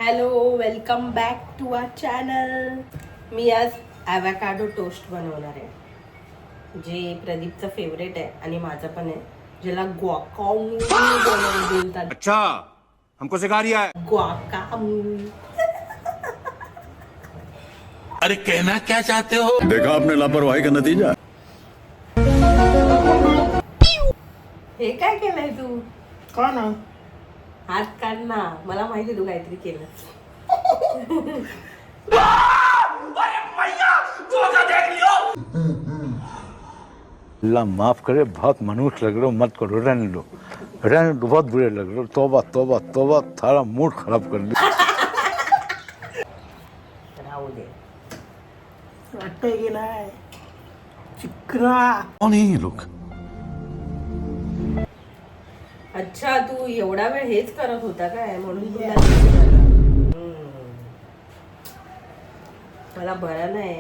Hello, welcome back to our channel. मी आज avocado toast बनवणार आहे, जे प्रदीपचं फेवरेट आहे आणि माझं पण आहे, ज्याला ग्वाकामोली बोलतात. अच्छा, हमको सिखा रिया है. ग्वाकामोली. अरे कहना क्या चाहते हो? देखा आपने लापरवाही का नतीजा. हे काय केलंय तू? का ना हात काढ ना, मला माहिती तू काहीतरी केलं. अल्लाह माफ करे, बहुत मनुष्य लग रहे हो, मत करो, रहने दो बहुत बुरे लग रहे हो. तौबा तौबा तौबा, थारा मूड खराब कर दिया. राहू दे. वाटतंय की नाही चिकना. कौन है ये लोग? अच्छा, तू एवढा वेळ हेच करत होता काय? म्हणून तुला हम्म. मला बरं नाही.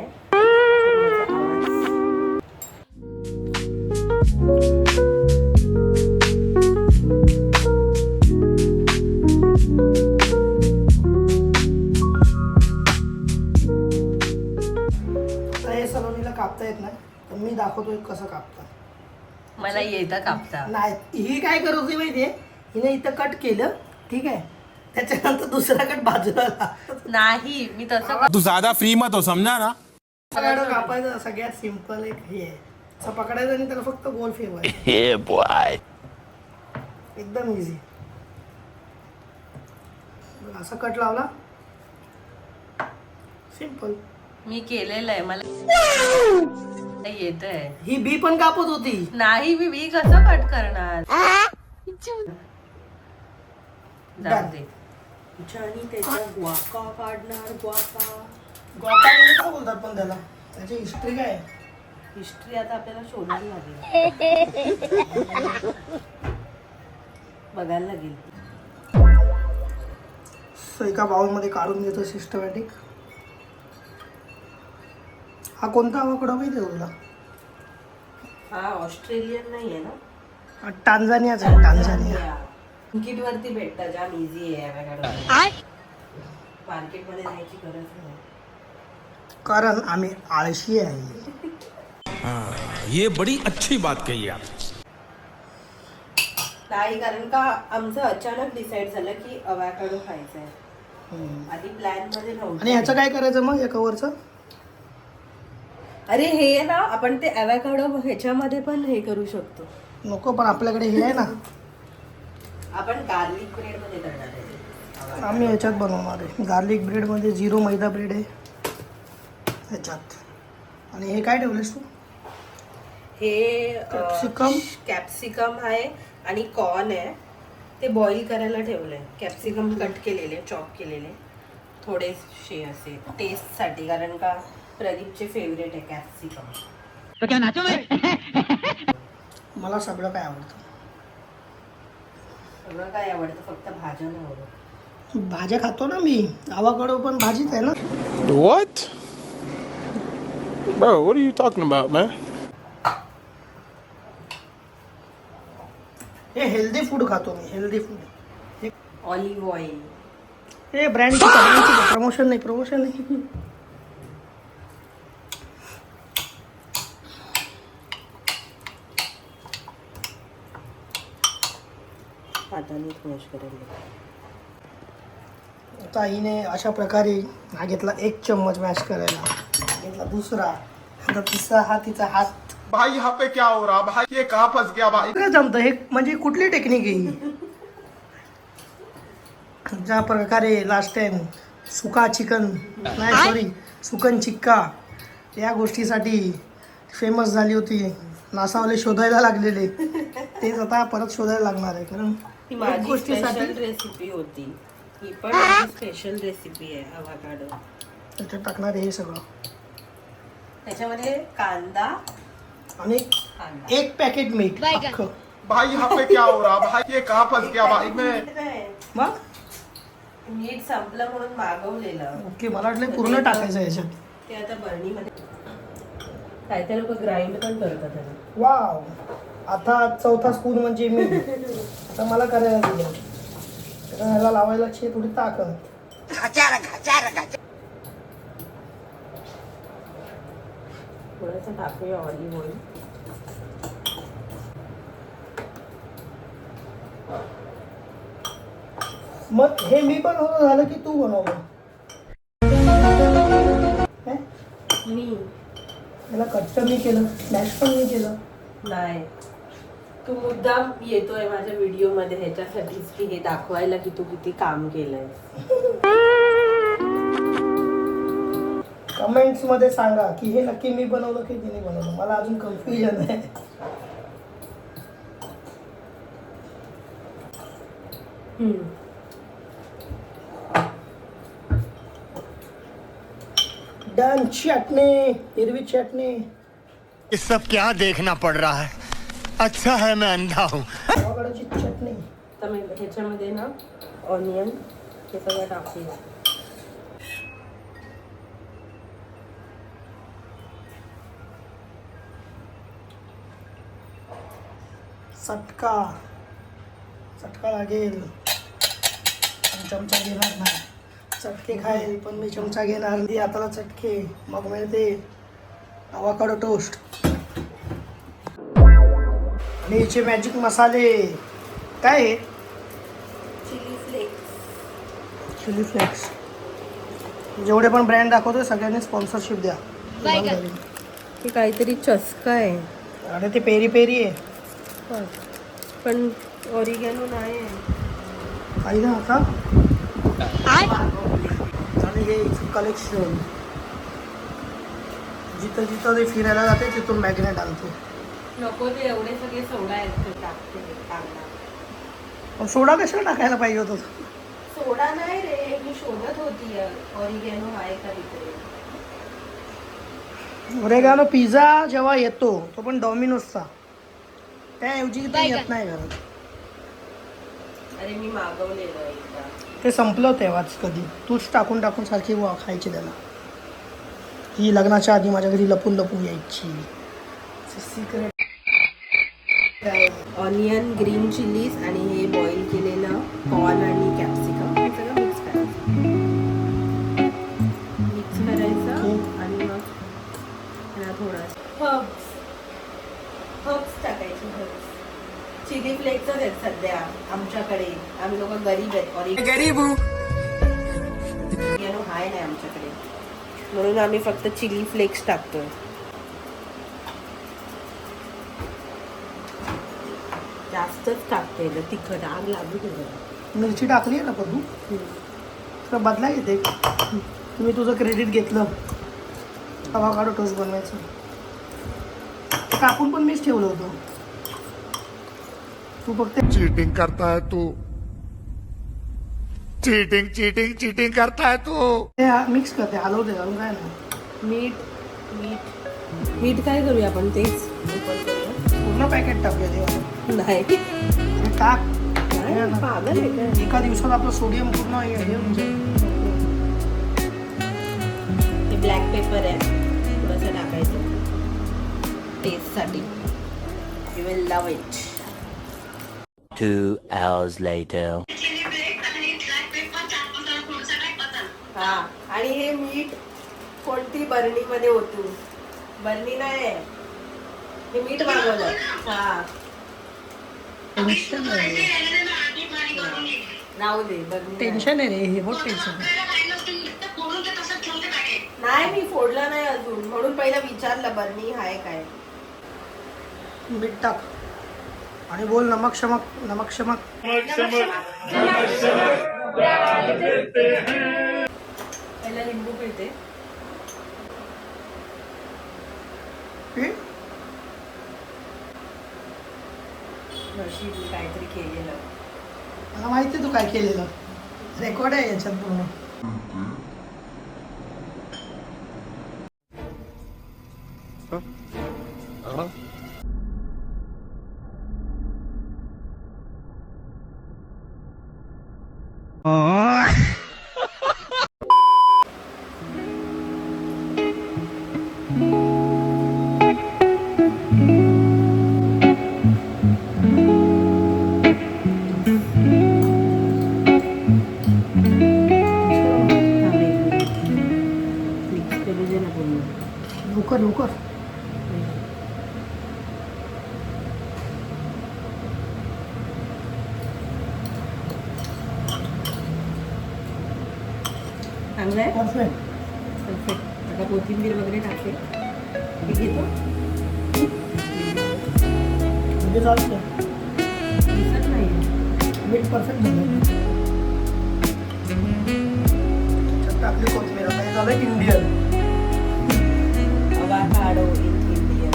हे सलोनीला कापता येत नाही, तर मी दाखवतोय कसं कापतात. मला येतं कापता. नाही, ही काय करत होती माहितीये, हिने इथं कट केलं, ठीक आहे, त्याच्यानंतर दुसरा कट बाजूला लावला. नाही, मी तसं तू ज्यादा फ्री मत हो, समझा ना. ॲव्होकाडो कापायचं सगळ्यात सिम्पल एक हे आहे, असं पकडायचं आणि त्याला फक्त गोल फिरवायचं. एकदम इझी. असा कट लावला, सिम्पल. मी केलेलं आहे, मला येत आहे. ही बी पण कापत होती. नाही, मी कसं कट करणार? जाऊ दे. आणि त्याचा ग्वाका काढणार. ग्वाका गोपाळ काय बोलतात पण त्याला, त्याची हिस्ट्री काय आहे? हिस्ट्री आता आपल्याला शोधायला लागेल, बघायला लागेल. सो एका बाउलमध्ये काढून घेतो सिस्टमॅटिक. हा कोणता ॲव्होकाडो माहिती आहे तुला? हा ऑस्ट्रेलियन नाही आहे ना? टांझानियाचा आहे, टांझानिया. ब्लिंकिट वरती भेटतं, जाम इझी आहे ॲव्होकाडो. मार्केटमध्ये जायची गरज नाही, कारण आम्ही आळशी आहे. ये बड़ी अच्छी बात कही आप. नाही, कारण का आमचं अचानक डिसाईड झालं की ॲव्होकाडो खायचं आहे. आधी प्लॅन मध्ये नव्हतं. आणि ह्याचं काय करायचं मग, या कवरचं? अरे हे ना, आपण ते ॲव्होकाडो ह्याच्यामध्ये पण हे करू शकतो. नको, पण आपल्याकडे हे आहे ना, आपण गार्लिक ब्रेड मध्ये करणार आहे. आम्ही ह्याच्यात बनवणार आहे. गार्लिक ब्रेडमध्ये 0 मैदा ब्रेड आहे ह्याच्यात. आणि हे काय ठेवलेस तू? हे कॅप्सिकम. कॅप्सिकम आहे आणि कॉर्न आहे. ते बॉईल करायला ठेवलंय. कॅप्सिकम कट केलेले, चॉप केलेले, थोडेसे असे टेस्टसाठी, कारण का प्रदीपचे फेवरेट आहे कॅप्सिकम. मला सगळं काय आवडतं. सगळं काय आवडतं, फक्त भाज्या नाही आवडत. भाज्या खातो ना मी, ॲव्होकाडो पण भाजीच आहे ना. What? Bro, what are you talking about, man? हे हेल्दी फूड खातो मी, हेल्दी फूड. Olive oil. हे ब्रँडची प्रमोशन नाही, प्रमोशन नाही. हाताने स्मॅश करायला. आता हिने अशा प्रकारे हा घेतला 1 चम्मच मॅश करायला, घेतला दुसरा, आता तिसरा. हा तिचा हात. भाई यहाँ पे क्या हो रहा भाई, ये कहाँ फंस गया भाई. काय जमतं हे, म्हणजे कुठली टेक्निक आहे ही? ज्या प्रकारे लास्ट टाइम सुका चिकन, नाही सॉरी, सुकन चिक्का या गोष्टीसाठी फेमस झाली होती, नासावाले शोधायला लागलेले, तेच आता परत शोधायला लागणार आहे. कारण ही एक माझी गोष्टीसाठी स्पेशल रेसिपी होती. ही पण माझी स्पेशल रेसिपी आहे ॲव्होकाडो. त्याच्यात टाकणार आहे हे सगळं. त्याच्यामध्ये कांदा आणि कांदा 1 पॅकेट मीठ अख्खं. भाई यहाँ पे क्या हो रहा भाई, ये कहाँ फंस गया भाई. मैं मग मीठ संपलं म्हणून मागवलेलं. ओके, मला वाटलं पूर्ण टाकायचं याच्यात. ते आता बरणीमध्ये काय ते लोक ग्राइंड पण करतात त्याला. वाव, आता 4था स्पून म्हणजे मी. आता मला करायला दिलं, ह्याला लावायला थोडी ताकद. थोडंसं टाकूया ऑलिव्ह ऑइल. मग हे मी बनवलं झालं की तू बनवलं? काय? मी त्याला कट मी केलं, स्मॅश पण मी केलं. नाही, तू मुद्दाम येतोय माझ्या व्हिडिओ मध्ये ह्याच्यासाठीच की हे दाखवायला की तू किती काम केलंय. कमेंट्स मध्ये सांगा की हे नक्की मी बनवलं की तिने बनवलं. मला अजून कन्फ्युजन आहे. डन. चटणी, हिरवी चटणी, ये सब क्या देखना पड़ रहा है? अच्छा है मैं अंधा हूँ. गावाकडची चटणी. तर मी ह्याच्यामध्ये ना ऑनियन हे सगळं टाकूया. चटका चटका लागेल. पण चमचा घेणार नाही. चटके खाईल पण मी चमचा घेणार नाही. हाताला चटके. मग मिळते आवाकाडो टोस्ट. आणि याचे मॅजिक मसाले काय आहे? Chilli flakes. Chilli flakes. जेवढे पण ब्रँड दाखवतोय सगळ्यांनी स्पॉन्सरशिप द्या. हे काहीतरी चस्का आहे. अरे ते पेरी पेरी आहे. पण ऑरिगॅनो नाही आहे. काही ना आता आणि हे कलेक्शन. जिथं जिथं ते फिरायला जाते तिथून मॅग्नेट आणतो. नको ते एवढे सगळे सोडा आहेत ते टाकते टाकणार. पण सोडा कशाला टाकायला पाहिजे होतं? सोडा नाही रे, मी शोधत होती ऑरिगॅनो आहे का तिथे. ओरेगानो पिझ्झा जेव्हा येतो तो पण डॉमिनोजचा, त्याऐवजी ते येत नाही घरात. अरे मी मागवलेलं एकदा. ते संपलं तेव्हाच कधी. तूच टाकून टाकून सारखी खायची त्याला. ही लग्नाच्या आधी माझ्या घरी लपून लपून यायची. सिक्रेट. ऑनियन, ग्रीन चिलीज आणि हे बॉईल केलेलं कॉर्न आणि कॅप्सिकम हे सगळं मिक्स करायचं. मिक्स करायचं आणि मग त्याला थोडं हर्ब्स टाकायचे. हर्ब्स चिली फ्लेक्सच आहेत सध्या आमच्याकडे. आम्ही लोक गरीब आहेत. ऑरिगॅनो हाय नाही आमच्याकडे, म्हणून आम्ही फक्त चिली फ्लेक्स टाकतोय. जास्तच टाकते तिखट. आग लागू तुझं. मिरची टाकली आहे ना पण तू तर बदला येते. तुम्ही तुझं क्रेडिट घेतलं आवाकाडो टोस्ट बनवायचं. कापून पण मीच ठेवलं होतं. तू फक्त चीटिंग करता है तू. चीटिंग चीटिंग चीटिंग करता है तू. मिक्स करते, हलवते घालून काय ना. मीठ मीठ मीठ काय करूया आपण तेच ओपन करूया. पूर्ण पॅकेट टाकूया तेव्हा. नाही अरे टाक. पागल आहे का? एका दिवसात आपलं सोडियम पूर्ण हे होऊन जाईल. हे ब्लॅक पेपर आहे, थोडंसं टाकायचं टेस्टसाठी. You will love it. 2 hours later. हा, आणि हे मीठ कोणती बरणीमध्ये ओतू? बरणी नाही आहे, हे मीठ मागवलं. हा टेन्शन आहे. राहू दे. बरणी टेन्शन आहे रे हे. बहुत टेन्शन आहे. नाही, मी फोडलं नाही अजून, म्हणून पहिला विचारलं बरणी आहे काय. मीठ टाक आणि बोल नमक शमक नमक शमक. पहिला लिंबू पिळते. नशीब मी काहीतरी केलेलं. मला माहिती आहे तू काय केलेलं. रेकॉर्ड आहे याच्यात पूर्ण. लवकर लवकर. चांगलं आहे. परफेक्ट. परफेक्ट. आता कोथिंबीर वगैरे टाकते. हे घेतो. म्हणजे चालतं. दिसत नाही. मीठ परफेक्ट झालं. त्याच्यात टाकली कोथिंबीर. आता हे झालं Indian. Avocado in India.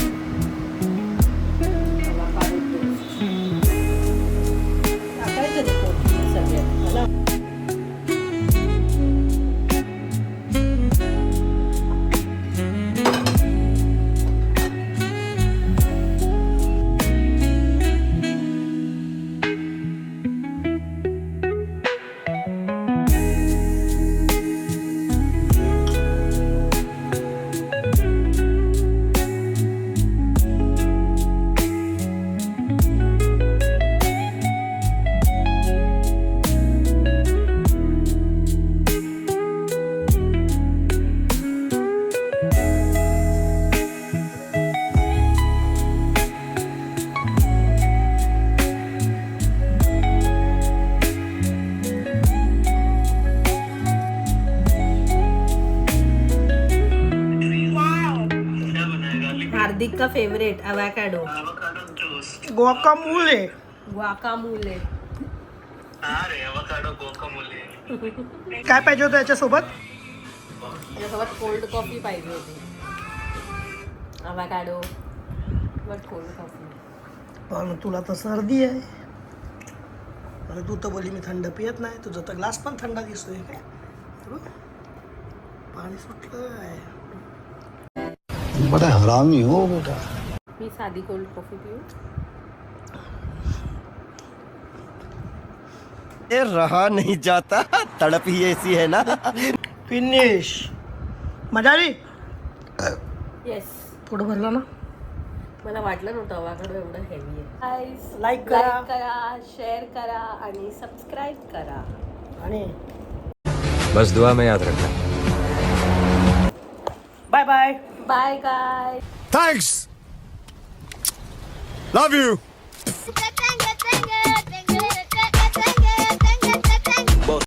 Avocado toast. टाकायचं ते कोथिंबीर सगळ्यात. मला हार्दिक का फेवरेट avocado. गुआकामोले. Guacamole. काय पाहिजे होतं याच्यासोबत? त्याच्यासोबत कोल्ड कॉफी पाहिजे होती. avocado but cold coffee. पण तुला तर सर्दी आहे. आणि तू तर बोली मी थंड पियत नाही. तुझा तर ग्लास पण थंड दिसतोय काय? पाणी सुटलं आहे. बड़ा हरामी हो बेटा. मी साधी कोल्ड कॉफी पिऊ. रहा नहीं जाता, तड़प ही ऐसी है ना. फिनिश. मजा आली. येस. थोडं भरलं ना. मला वाटलं नव्हतं avocado एवढं हेवी आहे. गाईस Like करा. लाईक करा, शेअर करा आणि सबस्क्राईब करा. आणि बस दुआ में याद रखना. Bye bye. Bye guy. Thanks. Love you.